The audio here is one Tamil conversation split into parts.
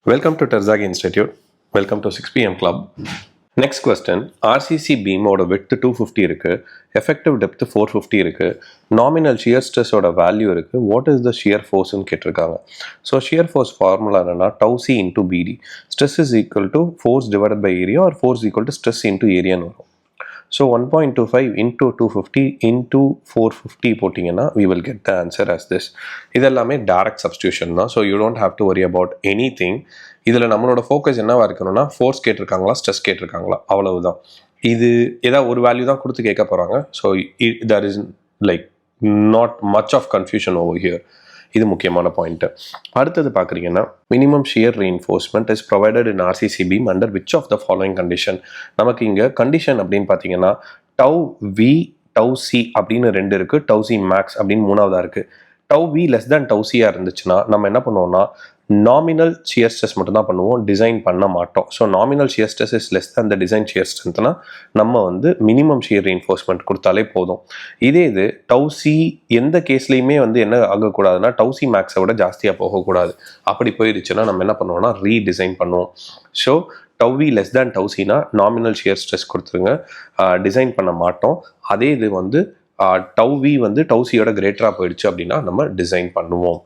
Welcome to Terzaghi Institute. Welcome to 6 p.m. Club. Next question. RCC beam ஓட width 250 இருக்கு, effective depth 450 இருக்கு, nominal shear stress ஓட value இருக்கு. What is the shear force ன்னு கேட்டிருக்காங்க. So shear force formula என்னன்னா tau c into BD. Stress is equal to force divided by area or force equal to stress into area ன்னு வரும். So 1.25 into 250 into 450 போட்டிங்கன்னா we will get the answer as this. இதெல்லாமே direct substitution தான். So you don't have to worry about anything. இதில் நம்மளோட ஃபோக்கஸ் என்னவா இருக்கணும்னா ஃபோர்ஸ் கேட்டிருக்காங்களா ஸ்ட்ரெஸ் கேட்டிருக்காங்களா அவ்வளவுதான். இது ஏதாவது ஒரு வேல்யூ தான் கொடுத்து கேட்க போகிறாங்க. So there is like not much of confusion over here. இது முக்கியமான பாயிண்ட். அடுத்தது பார்க்குறீங்கன்னா minimum shear reinforcement is provided in RCC beam under which of the following condition. நமக்கு இங்கே கண்டிஷன் அப்படின்னு பார்த்தீங்கன்னா டவ் வி டவ் சி அப்படின்னு ரெண்டு இருக்குது, டவ் சி மேக்ஸ் அப்படின்னு மூணாவதாக இருக்குது. Tau v less than tau சியாக இருந்துச்சுன்னா நம்ம என்ன பண்ணுவோம்னா நாமினல் ஷியர் ஸ்ட்ரெஸ் மட்டும் தான் பண்ணுவோம், டிசைன் பண்ண மாட்டோம். So nominal shear stress is less than the design shear ஸ்ட்ரென்த்னா நம்ம வந்து மினிமம் ஷியர் ரீஎன்ஃபோர்ஸ்மெண்ட் கொடுத்தாலே போதும். இதே இது டவ் சி எந்த கேஸ்லையுமே வந்து என்ன ஆகக்கூடாதுன்னா டவ் சி மேக்ஸை விட ஜாஸ்தியாக போகக்கூடாது. அப்படி போயிடுச்சுன்னா நம்ம என்ன பண்ணுவோம்னா ரீடிசைன் பண்ணுவோம். So tau v less than tau சினா நாமினல் ஷியர் ஸ்ட்ரெஸ் கொடுத்துருங்க, டிசைன் பண்ண மாட்டோம். அதே இது வந்து டவ் வி வந்து டவ் சியோட கிரேட்டராக போயிடுச்சு அப்படின்னா நம்ம டிசைன் பண்ணுவோம்.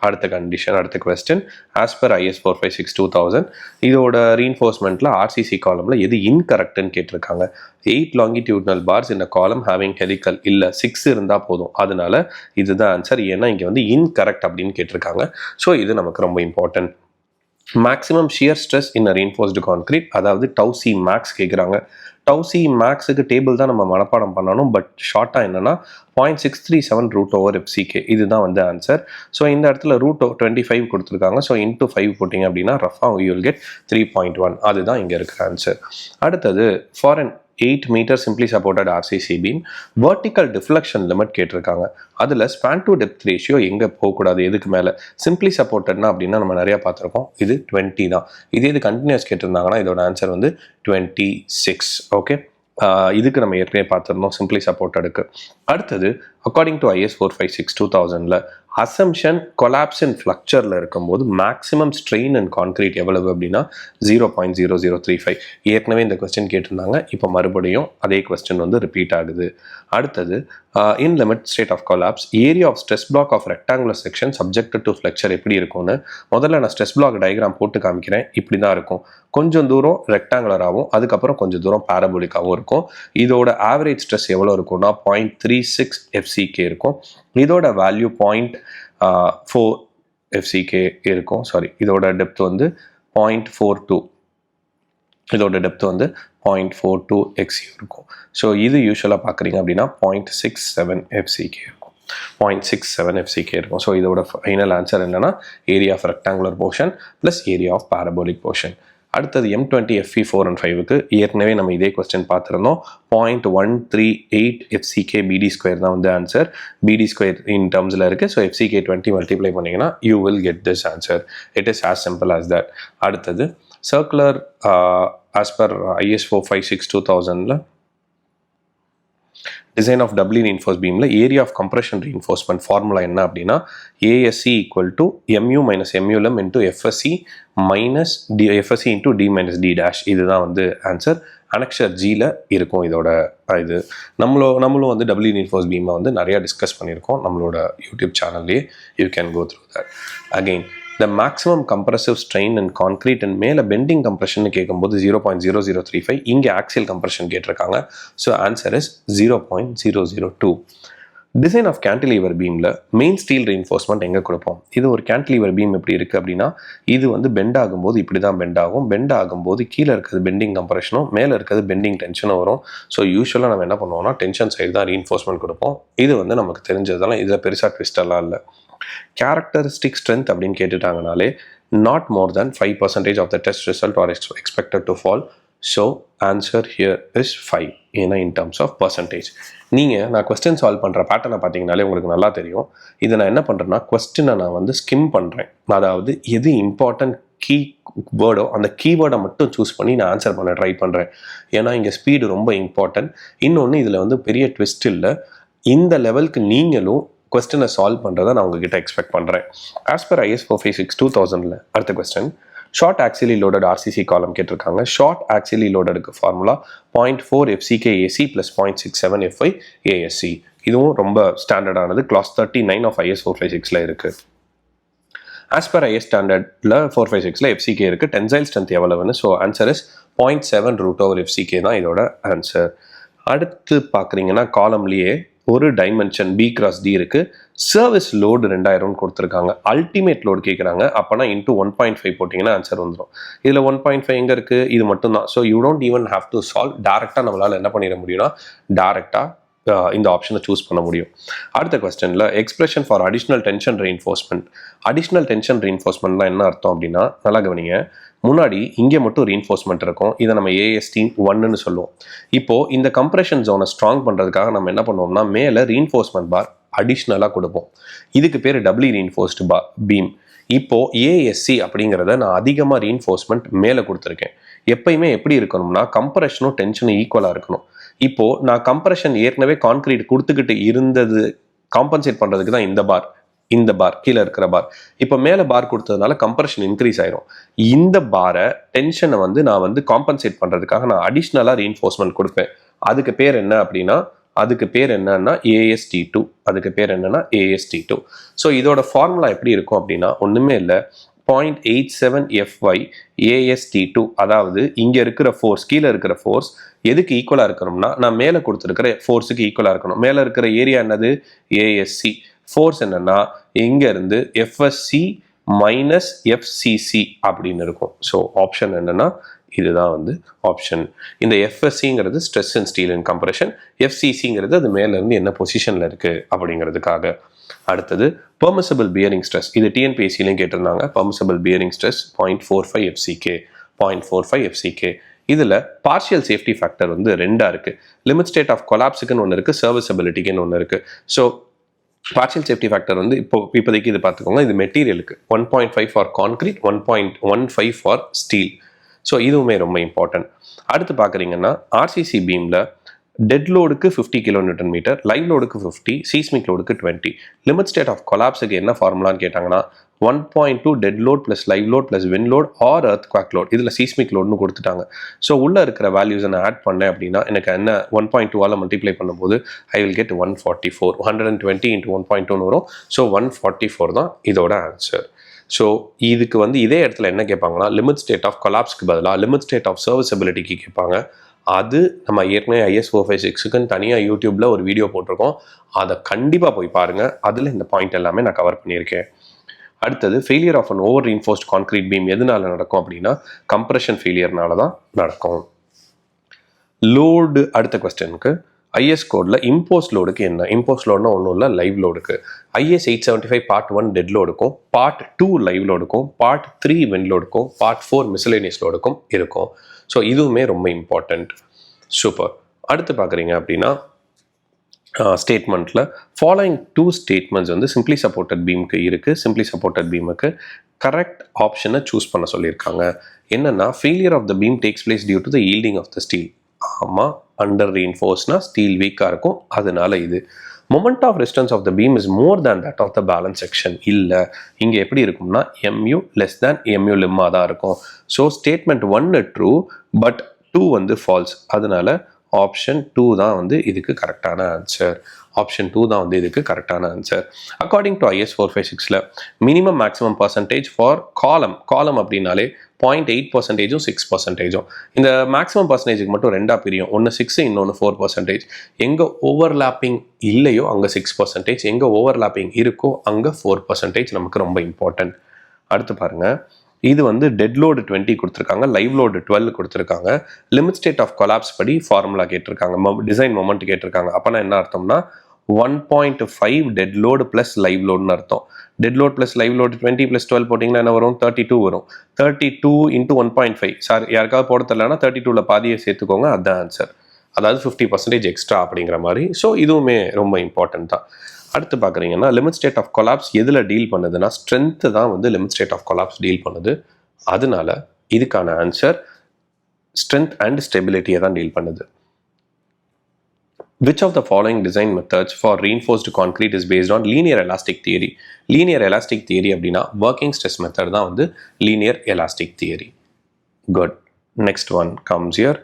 அடுத்த கண்டிஷன், அடுத்த கொஸ்டின். ஆஸ் பர் IS 456-2000 இதோட ரீஎன்ஃபோர்ஸ்மெண்ட்டில் ஆர்சிசி காலமில் எது இன்கரெக்ட்னு கேட்டிருக்காங்க. 8 longitudinal bars in a column having helical இல்லை 6 இருந்தால் போதும். அதனால இதுதான் ஆன்சர். ஏன்னா இங்கே வந்து இன்கரெக்ட் அப்படின்னு கேட்டிருக்காங்க. ஸோ இது நமக்கு ரொம்ப இம்பார்ட்டன்ட். மேக்ஸிமம் ஷியர் ஸ்ட்ரெஸ் இன் ரீஎன்ஃபோர்ஸ்டு கான்கிரீட், அதாவது டவ் சி மேக்ஸ் கேட்குறாங்க. டவ் சி மேக்ஸுக்கு டேபிள் தான் நம்ம மனப்பாடம் பண்ணணும். பட் ஷார்ட்டாக என்னென்னா 0.637 √/FCK இதுதான் வந்து ஆன்சர். ஸோ இந்த இடத்துல √25 கொடுத்துருக்காங்க. ஸோ இன்ட்டு 5 போட்டிங்க அப்படின்னா ரஃபாக யூ வில் கெட் 3.1. அதுதான் இங்கே இருக்கிற ஆன்சர். அடுத்தது for an 8 meter simply supported RCC beam vertical deflection limit கேட்டிருக்காங்க. அதில் ஸ்பேன் டு டெப்த் ரேஷியோ எங்கே போகக்கூடாது, எதுக்கு மேலே. சிம்பிளி சப்போர்ட்டட்னா அப்படின்னா நம்ம நிறையா பார்த்துருக்கோம், இது 20 தான். இது கண்டினியூஸ் கேட்டிருந்தாங்கன்னா இதோட ஆன்சர் வந்து 26. ஓகே, இதுக்கு நம்ம ஏற்கனவே பார்த்துருந்தோம் சிம்பிளி சப்போர்ட்டடுக்கு. அடுத்தது according to IS 456-2000 assumption collapse in ஃப்ளக்சரில் இருக்கும்போது மேக்ஸிமம் ஸ்ட்ரெயின் அண்ட் கான்கிரீட் எவ்வளவு அப்படின்னா 0.0035. ஏற்கனவே இந்த கொஸ்டின் கேட்டிருந்தாங்க, இப்போ மறுபடியும் அதே கொஸ்டின் வந்து ரிப்பீட் ஆகுது. அடுத்தது in limit state of collapse area of stress block of rectangular section subject to flexure எப்படி இருக்கும்னு முதல்ல நான் ஸ்ட்ரெஸ் பிளாக் டயக்ராம் போட்டு காமிக்கிறேன். இப்படி தான் இருக்கும். கொஞ்சம் தூரம் ரெக்டாங்குலராகவும் அதுக்கப்புறம் கொஞ்சம் தூரம் பேரபோலிக்காகவும் இருக்கும். இதோட ஆவரேஜ் ஸ்ட்ரெஸ் எவ்வளோ இருக்கும்னா 0.36 FCK இருக்கும். இதோட வேல்யூ 0.4 FCK இருக்கும். சாரி, இதோட டெப்த் வந்து 0.42, இதோட டெப்த் வந்து 0.42 XU இருக்கும். ஸோ இது யூஸ்வலாக பார்க்குறீங்க அப்படின்னா 0.67 FCK இருக்கும், 0.67 FCK இருக்கும். ஸோ இதோட ஃபைனல் ஆன்சர் என்னன்னா area of rectangular portion plus area of parabolic portion. அடுத்தது M20 FE 4 and 5க்கு ஏற்கனவே நம்ம இதே கொஸ்டின் பார்த்துருந்தோம். 0.138 FCK BD² தான் வந்து ஆன்சர். BD² இன் டேர்ம்ஸில் இருக்குது. ஸோ FCK 20 மல்டிப்ளை பண்ணிங்கன்னா you will get this answer. It is as simple as that. அடுத்தது circular as per IS 456-2000 design of doubly reinforced பீமில் area of compression reinforcement formula என்ன அப்படின்னா ASC = MU - MULM × FSC - FSC × D - D'. இதுதான் வந்து ஆன்சர். அனெக்சர் ஜியில் இருக்கும் இதோட இது. நம்மளும் வந்து டபுள்லி ரீஎன்ஃபோர்ஸ் பீமை வந்து நிறையா டிஸ்கஸ் பண்ணியிருக்கோம் நம்மளோட யூடியூப் சேனல்லே. You can go through that. Again the maximum compressive strain in concrete and மேலே பெண்டிங் கம்ப்ரெஷன் கேட்கும்போது 0.0035, இங்கே ஆக்சியல் கம்ப்ரெஷன் கேட்டிருக்காங்க. So answer is 0.002. Design of cantilever பீமில் மெயின் ஸ்டீல் ரீஎன்ஃபோர்ஸ்மெண்ட் எங்கே கொடுப்போம்? இது ஒரு கேன்டிலீவர் பீம் எப்படி இருக்குது அப்படின்னா இது வந்து பெண்ட் ஆகும்போது இப்படி தான் பெண்ட் ஆகும். பெண்ட் ஆகும்போது கீழே இருக்கிறது பெண்டிங் கம்ப்ரெஷனும் மேலே இருக்கிறது பெண்டிங் டென்ஷனும் வரும். ஸோ யூஸ்வலாக நம்ம என்ன பண்ணுவோம்னா டென்ஷன் சைடு தான் ரீஎன்ஃபோர்ஸ்மெண்ட் கொடுப்போம். இது வந்து நமக்கு தெரிஞ்சதெல்லாம், இதில் பெருசாக ட்விஸ்டெல்லாம் இல்லை. கேரக்டரிஸ்டிக் ஸ்ட்ரென்த் அப்படின்னு கேட்டுட்டாங்கனாலே not more than 5% of the test result are expected to fall. So answer here is 5. ஏன்னா இன் டர்ம்ஸ் ஆஃப் பர்சன்டேஜ். நீங்கள் நான் கொஸ்டின் சால்வ் பண்ணுற பேட்டர்னை பார்த்தீங்கனாலே உங்களுக்கு நல்லா தெரியும். இதை நான் என்ன பண்ணுறேன்னா கொஸ்டினை நான் வந்து ஸ்கிம் பண்ணுறேன். அதாவது எது இம்பார்ட்டன்ட் கீ வேர்டோ அந்த கீவேர்டை மட்டும் சூஸ் பண்ணி நான் ஆன்சர் பண்ண ட்ரை பண்ணுறேன். ஏன்னா இங்கே ஸ்பீடு ரொம்ப இம்பார்ட்டன்ட். இன்னொன்று இதில் வந்து பெரிய ட்விஸ்ட் இல்லை. இந்த லெவலுக்கு நீங்களும் கொஸ்டினை சால்வ் பண்ணுறதை நான் உங்ககிட்ட எக்ஸ்பெக்ட் பண்ணுறேன். ஆஸ் பர் IS 456-2000 அடுத்த question. Short axially loaded RCC column கேட்டிருக்காங்க. ஷார்ட் ஆக்சிலி லோடடுக்கு ஃபார்முலா 0.4 FCKAC + 0.67 FY ASC. இதுவும் ரொம்ப ஸ்டாண்டர்டானது. கிளாஸ் 39 ஆஃப் IS 456ல இருக்கு. ஆஸ் பர் ஐஎஸ் ஸ்டாண்டர்டில் 456ல FCK இருக்குது. டென்சைல் ஸ்ட்ரென்த் எவ்வளவுன்னு? ஸோ ஆன்சர் இஸ் 0.7 √/FCK தான் இதோட ஆன்சர். அடுத்து பார்க்குறீங்கன்னா காலம்லேயே ஒரு டைமென்ஷன் B/D இருக்குது. சர்வீஸ் லோடு 2000 கொடுத்துருக்காங்க. அல்டிமேட் லோடு கேட்குறாங்க. அப்போனா இன்ட்டு 1.5 போட்டிங்கன்னா ஆன்சர் வந்துடும். இதில் 1.5 எங்கே இருக்குது? இது மட்டும்தான். So you don't even have to solve. டேரெக்டாக நம்மளால் என்ன பண்ணிட முடியும்னா டேரெக்டாக இந்த ஆப்ஷனை சூஸ் பண்ண முடியும். அடுத்த கொஸ்டினில் expression for additional tension reinforcement. Additional tension ரீஎன்ஃபோர்ஸ்மெண்ட்லாம் என்ன அர்த்தம் அப்படின்னா, நல்லா கவனிங்க. முன்னாடி இங்கே மட்டும் ரீஎன்ஃபோர்ஸ்மெண்ட் இருக்கும். இதை நம்ம AST 1ன்னு சொல்லுவோம். இப்போது இந்த கம்ப்ரெஷன் ஜோனை ஸ்ட்ராங் பண்ணுறதுக்காக நம்ம என்ன பண்ணுவோம்னா மேலே ரீஎன்ஃபோர்ஸ்மெண்ட் பார் அடிஷ்னலாக கொடுப்போம். இதுக்கு பேர் டபுளி ரீஎன்ஃபோர்ஸ்டு பீம். இப்போது ASC அப்படிங்கிறத நான் அதிகமாக ரீஎன்ஃபோர்ஸ்மெண்ட் மேலே கொடுத்துருக்கேன். எப்பயுமே எப்படி இருக்கணும்னா கம்ப்ரெஷனும் டென்ஷனும் ஈக்குவலாக இருக்கணும். இப்போது நான் கம்ப்ரெஷன் ஏற்கனவே கான்கிரீட் கொடுத்துக்கிட்டு இருந்தது காம்பன்சேட் பண்ணுறதுக்கு தான் இந்த பார் கீழே இருக்கிற பார். இப்போ மேலே பார் கொடுத்ததுனால கம்ப்ரெஷன் இன்க்ரீஸ் ஆயிரும். இந்த பாரை டென்ஷனை நான் காம்பன்சேட் பண்ணுறதுக்காக நான் அடிஷ்னலாக ரீஎன்ஃபோர்ஸ்மெண்ட் கொடுப்பேன். அதுக்கு பேர் என்ன அப்படின்னா AST2. அதுக்கு பேர் என்னன்னா AST2. ஸோ இதோட ஃபார்முலா எப்படி இருக்கும் அப்படின்னா ஒன்றுமே இல்லை, 0.87 FY AST2. அதாவது இங்கே இருக்கிற ஃபோர்ஸ், கீழே இருக்கிற ஃபோர்ஸ் எதுக்கு ஈக்குவலாக இருக்கணும்னா நான் மேலே கொடுத்துருக்கிற ஃபோர்ஸுக்கு ஈக்குவலாக இருக்கணும். மேலே இருக்கிற ஏரியா என்னது? ASC. ஃபோர்ஸ் என்னன்னா இங்கேருந்து FSC - FCC அப்படின்னு இருக்கும். ஸோ ஆப்ஷன் என்னன்னா இதுதான் ஆப்ஷன். இந்த FSCங்கிறது stress and steel and compression, FCCங்கிறது அது மேலேருந்து என்ன பொசிஷனில் இருக்குது அப்படிங்கிறதுக்காக. அடுத்தது பெர்மிசபிள் பியரிங் ஸ்ட்ரெஸ். இது TNPSCலையும் கேட்டிருந்தாங்க. Permissible bearing stress 0.45 FCK. 0.45 FCK. இதில் பார்ஷியல் சேஃப்டி ஃபேக்டர் 2 இருக்குது. லிமிட் ஸ்டேட் ஆஃப் கொலாப்ஸுக்குன்னு ஒன்று இருக்குது, சர்வீசபிலிட்டிக்குன்னு ஒன்று இருக்குது. ஸோ பார்ஷியல் சேஃப்டி ஃபேக்டர் இப்போதைக்கு இது பார்த்துக்கோங்க. இது மெட்டீரியலுக்கு 1.5 for concrete, 1.15 for steel. So இதுவுமே ரொம்ப இம்பார்ட்டன்ட். அடுத்து பார்க்குறீங்கன்னா RCC பீமில் டெட் லோடுக்கு 50 kN, லைவ் லோடுக்கு 50, சீஸ்மிக் லோடுக்கு 20. லிமிட் ஸ்டேட் ஆஃப் கொலாப்ஸுக்கு என்ன ஃபார்முலான்னு கேட்டாங்கன்னா 1.2 dead load plus live load plus wind load or earthquake load. இதில் சீஸ்மிக் லோட்னு கொடுத்துட்டாங்க. ஸோ உள்ளே இருக்கிற வேல்யூஸை நான் ஆட் பண்ணேன் அப்படின்னா எனக்கு என்ன 1.2ஆல் மல்டிப்ளை பண்ணும்போது ஐ வில் கெட் 144. 120 × 1.2ன்னு வரும். ஸோ 144 தான் இதோட ஆன்சர். ஸோ இதுக்கு இதே இடத்துல என்ன கேட்பாங்கன்னா லிமிட் ஸ்டேட் ஆஃப் கொலாப்ஸ்க்கு பதிலாக லிமிட் ஸ்டேட் ஆஃப் சர்வீசபிலிட்டிக்கு கேட்பாங்க. அது நம்ம ஏற்கனவே IS 456க்குன்னு தனியாக யூடியூப்பில் ஒரு வீடியோ போட்டிருக்கோம். அதை கண்டிப்பாக போய் பாருங்கள். அதில் இந்த பாயிண்ட் எல்லாமே நான் கவர் பண்ணியிருக்கேன். அடுத்தது failure of an over reinforced concrete beam எதனால நடக்கும் அப்படின்னா கம்ப்ரெஷன் ஃபெயிலியர்னால தான் நடக்கும். லோடு. அடுத்த கொஸ்டினுக்கு IS கோடில் இம்போஸ் லோடுக்கு என்ன? இம்போஸ் லோடுனா ஒன்றும் இல்லை, லைவ் லோடுக்கு. IS 875 Part 1 டெட் லோடுக்கும், Part 2 லைவ் லோடுக்கும், Part 3 வின் லோடுக்கும், Part 4 மிஸ்லேனியஸ் லோடுக்கும் இருக்கும். ஸோ இதுவுமே ரொம்ப இம்பார்ட்டண்ட். சூப்பர். அடுத்து பார்க்குறீங்க அப்படின்னா ஸ்டேட்மெண்ட்டில் ஃபாலோயிங் 2 ஸ்டேட்மெண்ட்ஸ் சிம்பிளி சப்போர்ட்டட் பீமுக்கு இருக்குது. சிம்பிளி சப்போர்ட்டட் பீமுக்கு கரெக்ட் ஆப்ஷனை சூஸ் பண்ண சொல்லியிருக்காங்க. என்னென்னா failure of the beam takes place due to the yielding of the steel. ஆமாம், அண்டர் ரீஎன்ஃபோர்ஸ்னா ஸ்டீல் வீக்காக இருக்கும், அதனால இது. Moment of resistance of the beam is more than that of the balance section. இல்லை, இங்கே எப்படி இருக்கும்னா MU லெஸ் தேன் MU லிம்மா தான் இருக்கும். So statement 1 true, but 2 false. அதனால ஆப்ஷன் 2 தான் இதுக்கு கரெக்டான ஆன்சர். ஆப்ஷன் 2 தான் இதுக்கு கரெக்டான ஆன்சர். அக்கார்டிங் டு IS 456ல minimum maximum percentage for column அப்படின்னாலே 0.8%, 6%. இந்த மேக்ஸிமம் பர்சன்டேஜுக்கு மட்டும் 2ஆக பிரியும். ஒன்று 6, இன்னொன்று 4%. எங்கே ஓவர்லாப்பிங் இல்லையோ அங்கே 6%, எங்கே ஓவர்லாப்பிங் இருக்கோ அங்கே 4% நமக்கு ரொம்ப இம்பார்ட்டன்ட். அடுத்து பாருங்கள், இது டெட் லோடு 20 கொடுத்துருக்காங்க, லைவ் லோடு 12 கொடுத்துருக்காங்க. லிமிட் ஸ்டேட் ஆஃப் கொலாப்ஸ் படி ஃபார்முலா கேட்டிருக்காங்க, டிசைன் மொமெண்ட் கேட்டிருக்காங்க. அப்போனா என்ன அர்த்தம்னா 1.5 டெட் லோடு ப்ளஸ் லைவ் லோடுன்னு அர்த்தம். Dead load plus live load 20 + 12 போட்டிங்கன்னா என்ன வரும்? 32 வரும். 32 × 1.5. சார் யாருக்காவது போட தெரியலன்னா 32ல் பாதியை சேர்த்துக்கோங்க, அதுதான் ஆன்சர். அதாவது 50% எக்ஸ்ட்ரா அப்படிங்கிற மாதிரி. ஸோ இதுவுமே ரொம்ப இம்பார்ட்டன்ட் தான். அடுத்து பார்க்குறீங்கன்னா லிமிட் ஸ்டேட் ஆஃப் கொலாப்ஸ் எதில் டீல் பண்ணுதுன்னா ஸ்ட்ரென்த்து தான் limit state of collapse deal பண்ணுது. அதனால இதுக்கான ஆன்சர் ஸ்ட்ரென்த் அண்ட் ஸ்டெபிலிட்டியை தான் டீல் பண்ணுது. Which of the following design methods for reinforced concrete is based on linear elastic theory? Linear elastic theory அப்படின்னா working stress method தான் வந்து linear elastic theory. Good. Next one comes here.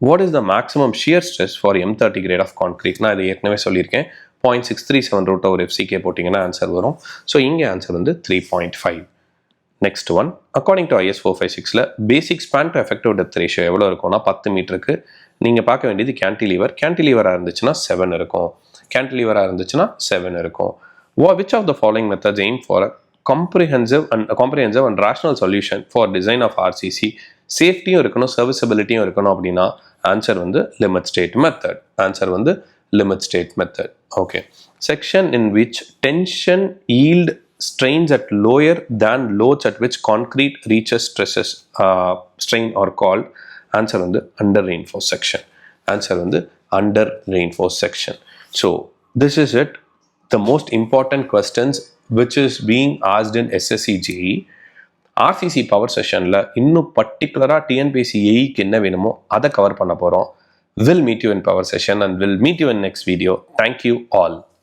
What is the maximum shear stress for M30 grade of concrete? நான் இதை ஏற்கனவே சொல்லியிருக்கேன். 0.637 root over FCK போட்டிங்கன்னா ஆன்சர் வரும். ஸோ இங்கே ஆன்சர் வந்து 3.5. Next one, according to IS 456ல basic span to effective depth ratio எவ்வளோ இருக்கும்னா 10 மீட்டருக்கு. நீங்கள் பார்க்க வேண்டியது கேன்டிலீவராக இருந்துச்சுன்னா 7 இருக்கும். கேன்டிலீவராக இருந்துச்சுன்னா 7 இருக்கும். Which of the following methods aim for a comprehensive and rational solution for design of RCC? சேஃப்டியும் இருக்கணும், சர்வீசபிலிட்டியும் இருக்கணும் அப்படின்னா ஆன்சர் வந்து லிமிட் ஸ்டேட் மெத்தட். ஆன்சர் வந்து limit state method. Okay. Section in which tension yield strains at lower than loads at which concrete reaches stresses strain are called. Answer on the under reinforced section. Answer on the under reinforced section. So this is it. The most important questions which is being asked in SSC JEE. RCC power session la இன்னும் particular TNPSC AE க்கு என்ன வேணுமோ அதை கவர் பண்ண போறோம். We'll meet you in power session and we'll meet you in next video. Thank you all.